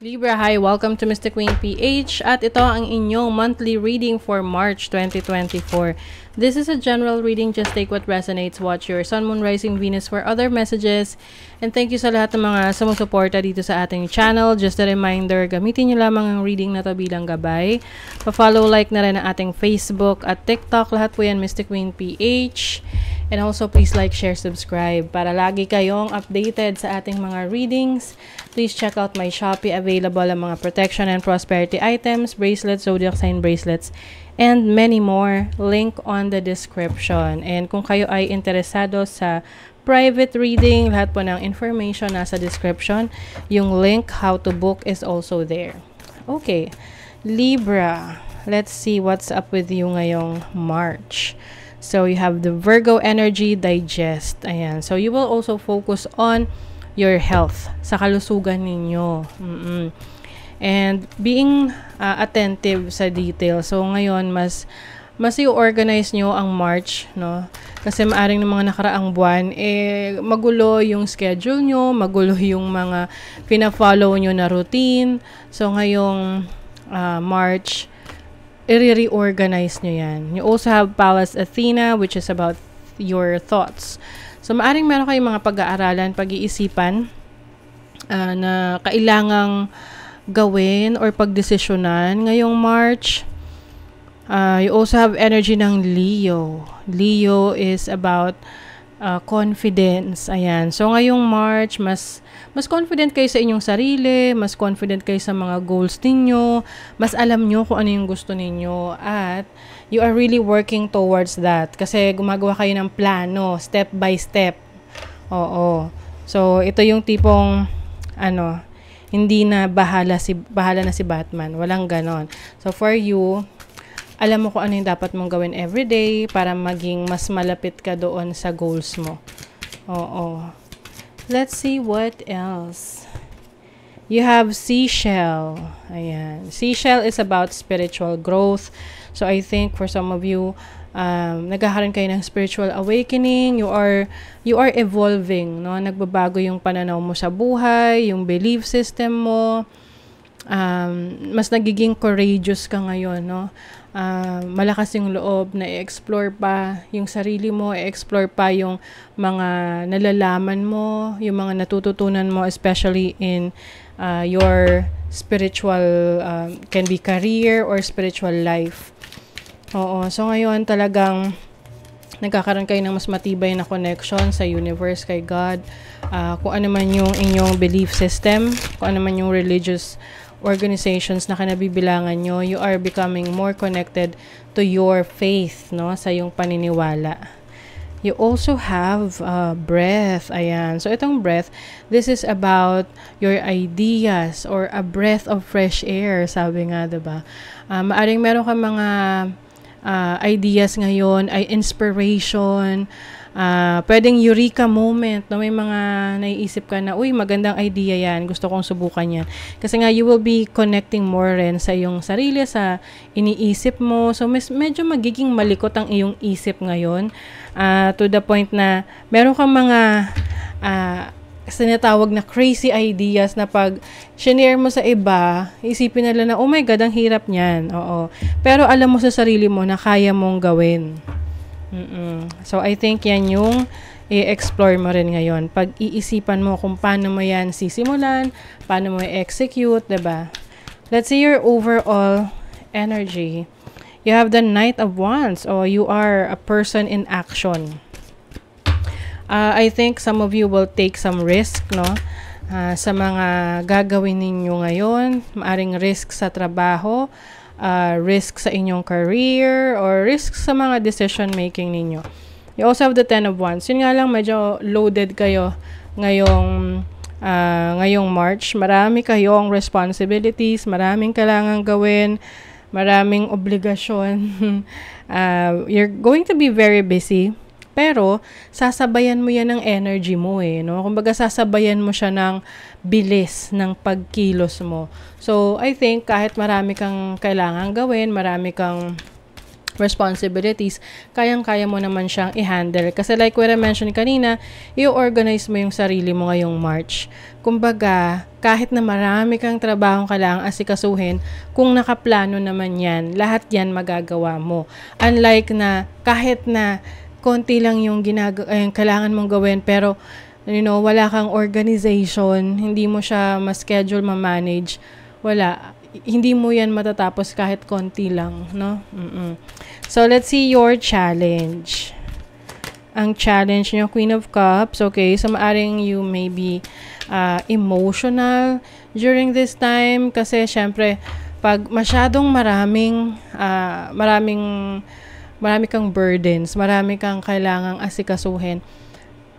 Libra, hi! Welcome to Mystic Queen PH at ito ang inyong monthly reading for March 2024. This is a general reading, just take what resonates, watch your Sun, Moon, Rising, Venus for other messages. And thank you sa lahat ng mga sumusuporta dito sa ating channel. Just a reminder, gamitin nyo lamang ang reading na to bilang gabay. Pa-follow, like na rin ang ating Facebook at TikTok. Lahat po yan Mystic Queen PH. And also, please like, share, subscribe para lagi kayong updated sa ating mga readings. Please check out my Shopee. Available ang mga protection and prosperity items, bracelets, zodiac sign bracelets, and many more. Link on the description. And kung kayo ay interesado sa private reading, lahat po ng information nasa description. Yung link how to book is also there. Okay, Libra. Let's see what's up with you ngayong March. So, you have the Virgo energy, digest. Ayan. So, you will also focus on your health, sa kalusugan ninyo. And being attentive sa detail. So, ngayon, mas i-organize nyo ang March, no? Kasi maaring ng mga nakaraang buwan, magulo yung schedule nyo, magulo yung mga pina-follow nyo na routine. So, ngayong March, i-reorganize nyo yan. You also have Pallas Athena, which is about your thoughts. So, maaring meron kayong mga pag-aaralan, pag-iisipan na kailangang gawin or pagdesisyonan ngayong March. You also have energy ng Leo. Leo is about confidence. Ayan. So, ngayong March, mas confident kayo sa inyong sarili, mas confident kayo sa mga goals ninyo, mas alam nyo kung ano yung gusto ninyo, at you are really working towards that. Kasi gumagawa kayo ng plano, step by step. Oo. So, ito yung tipong, hindi na bahala na si Batman. Walang ganon. So, for you, alam mo kung ano yung dapat mong gawin everyday para maging mas malapit ka doon sa goals mo. Oo. Let's see what else. You have Seashell. Ayan. Seashell is about spiritual growth. So, I think for some of you, nagkakaroon kayo ng spiritual awakening. You are evolving, no? Nagbabago yung pananaw mo sa buhay, yung belief system mo. Mas nagiging courageous ka ngayon, no? Malakas yung loob na i-explore pa yung sarili mo, i-explore pa yung mga nalalaman mo, yung mga natututunan mo, especially in your spiritual, can be career or spiritual life. Oo, so ngayon talagang nagkakaroon kayo ng mas matibay na connection sa universe, kay God, kung ano man yung inyong belief system, kung ano man yung religious organizations na kinabibilangan nyo, you are becoming more connected to your faith, no? Sa yung paniniwala. You also have breath. Ayan. So, itong breath, this is about your ideas or a breath of fresh air, sabi nga, diba? Maaring meron ka mga ideas ngayon, ay inspiration, pwedeng eureka moment, no? May mga naiisip ka na, uy, magandang idea yan, gusto kong subukan yan. Kasi nga, you will be connecting more rin sa iyong sarili, sa iniisip mo. So, medyo magiging malikot ang iyong isip ngayon, to the point na meron kang mga sinatawag na crazy ideas na pag shinare mo sa iba, isipin nila na, oh my God, ang hirap niyan. Oo. Pero alam mo sa sarili mo na kaya mong gawin. So, I think yan yung i-explore mo rin ngayon. Pag-iisipan mo kung paano mo yan sisimulan, paano mo i-execute, diba? Let's see your overall energy. You have the Knight of Wands, or you are a person in action. I think some of you will take some risk, no? Sa mga gagawin ninyo ngayon, maaring risk sa trabaho, risk sa inyong career, or risk sa mga decision making ninyo. You also have the Ten of Wands. Yun nga lang, medyo loaded kayo ngayong March. Marami kayong responsibilities, maraming kailangan gawin, maraming obligasyon. You're going to be very busy. Pero, sasabayan mo yan ng energy mo no? Kumbaga, sasabayan mo siya ng bilis ng pagkilos mo. So, I think kahit marami kang kailangan gawin, marami kang responsibilities, kayang-kaya mo naman siyang i-handle. Kasi like what I mentioned kanina, i-organize mo yung sarili mo ngayong March. Kumbaga, kahit na marami kang trabahong kailangang asikasuhin, kung nakaplano naman yan, lahat yan magagawa mo. Unlike na kahit na konti lang yung kailangan mong gawin, pero wala kang organization, hindi mo siya ma-schedule, ma-manage, wala. Hindi mo yan matatapos kahit konti lang, no? So, let's see your challenge. Ang challenge nyo, Queen of Cups. Okay, so maaring you may be emotional during this time. Kasi, syempre, pag masyadong marami kang burdens, marami kang kailangang asikasuhin,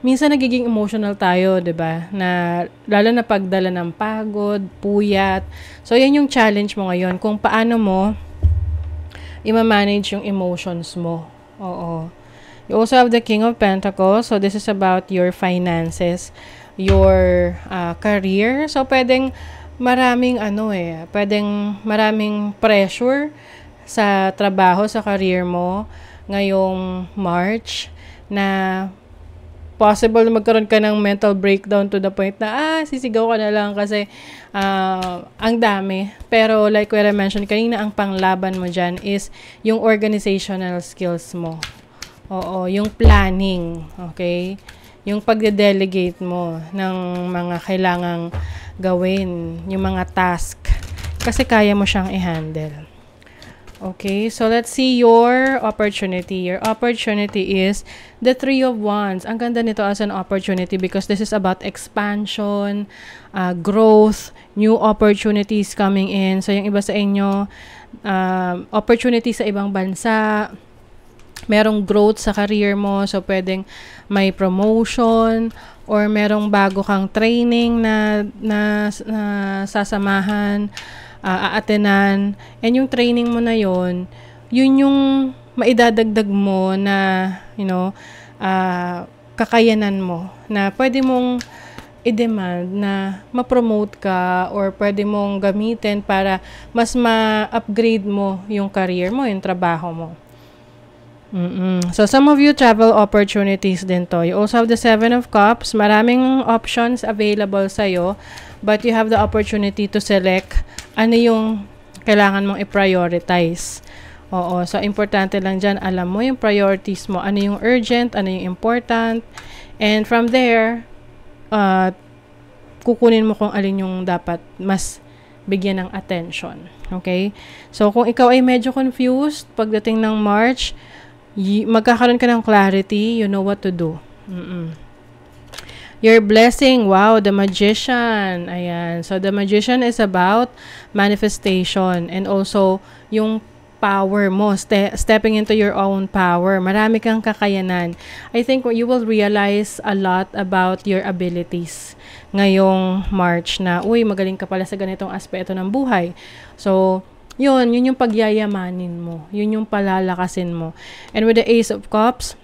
minsan nagiging emotional tayo, 'di ba? Na lalo na pagdala ng pagod, puyat. So yan yung challenge mo ngayon, kung paano mo i-manage yung emotions mo. Oo. You also have the King of Pentacles. So this is about your finances, your career. So pwedeng maraming pressure sa trabaho, sa career mo ngayong March, na possible na magkaroon ka ng mental breakdown to the point na, sisigaw ka na lang kasi ang dami. Pero like what I mentioned kanina, ang panglaban mo dyan is yung organizational skills mo. Oo, yung planning, okay? Yung pagde-delegate mo ng mga kailangang gawin, yung mga task. Kasi kaya mo siyang i-handle. Okay, so let's see your opportunity. Your opportunity is the Three of Wands. Ang ganda nito as an opportunity because this is about expansion, growth, new opportunities coming in. So yung iba sa inyo, opportunity sa ibang bansa, merong growth sa career mo. So pwedeng may promotion or merong bago kang training na sasamahan, aatenan, and yung training mo na yun yung maidadagdag mo na, kakayanan mo, na pwede mong i-demand na ma-promote ka or pwede mong gamitin para mas ma-upgrade mo yung career mo, yung trabaho mo. So, some of you, travel opportunities din to. You also have the Seven of Cups. Maraming options available sa'yo, but you have the opportunity to select ano yung kailangan mong i-prioritize. Oo. So, importante lang dyan, alam mo yung priorities mo. Ano yung urgent, ano yung important. And from there, kukunin mo kung alin yung dapat mas bigyan ng attention. Okay? So, kung ikaw ay medyo confused pagdating ng March, magkakaroon ka ng clarity, you know what to do. Your blessing, wow, the Magician. Ayan. So, the Magician is about manifestation and also yung power mo, stepping into your own power. Marami kang kakayanan. I think you will realize a lot about your abilities ngayong March na, magaling ka pala sa ganitong aspeto ng buhay. So, yun yung pagyayamanin mo. Yun yung palalakasin mo. And with the Ace of Cups,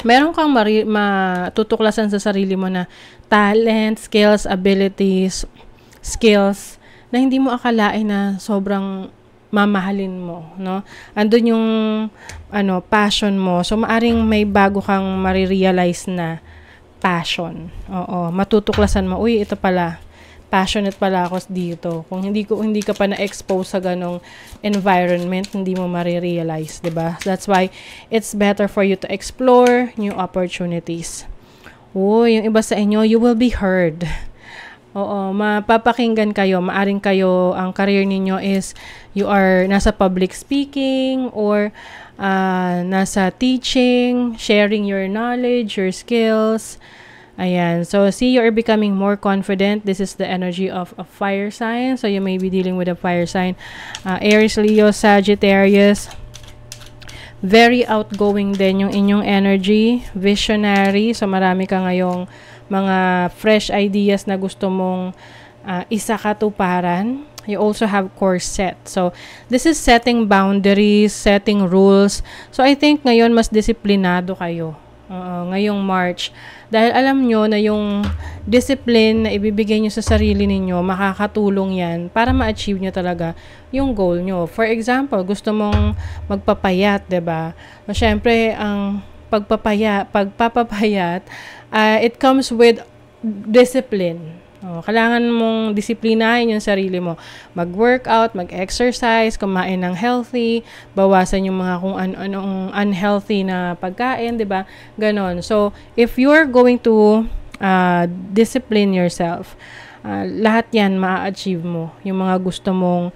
meron kang matutuklasan sa sarili mo na talent, skills, abilities, skills na hindi mo akalain na sobrang mamahalin mo, no? Andun yung passion mo. So maaring may bago kang marirealize na passion. Oo, matutuklasan mo, ito pala, passionate pala ako dito. Kung hindi ka pa na-expose sa ganong environment, hindi mo marirealize, 'di ba? That's why it's better for you to explore new opportunities. Yung iba sa inyo, you will be heard. Oo, mapapakinggan kayo. Maaring kayo, ang career ninyo is you are nasa public speaking or nasa teaching, sharing your knowledge, your skills. Ayan. So, see, you are becoming more confident. This is the energy of a fire sign. So, you may be dealing with a fire sign. Aries, Leo, Sagittarius. Very outgoing din yung inyong energy. Visionary. So, marami ka ngayong mga fresh ideas na gusto mong isakatuparan. You also have course set. So, this is setting boundaries, setting rules. So, I think ngayon mas disiplinado kayo. Ngayong March. Dahil alam nyo na yung discipline na ibibigay nyo sa sarili ninyo, makakatulong yan para ma-achieve nyo talaga yung goal nyo. For example, gusto mong magpapayat, 'di ba? Syempre, ang pagpapapayat, it comes with discipline. Kailangan mong disiplinahin yung sarili mo. Mag-workout, mag-exercise, kumain ng healthy, bawasan yung mga kung ano-anong unhealthy na pagkain, 'di ba? Ganon. So, if you're going to discipline yourself, lahat yan ma-achieve mo. Yung mga gusto mong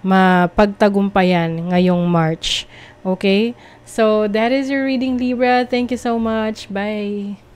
mapagtagumpayan ngayong March. Okay? So, that is your reading, Libra. Thank you so much. Bye!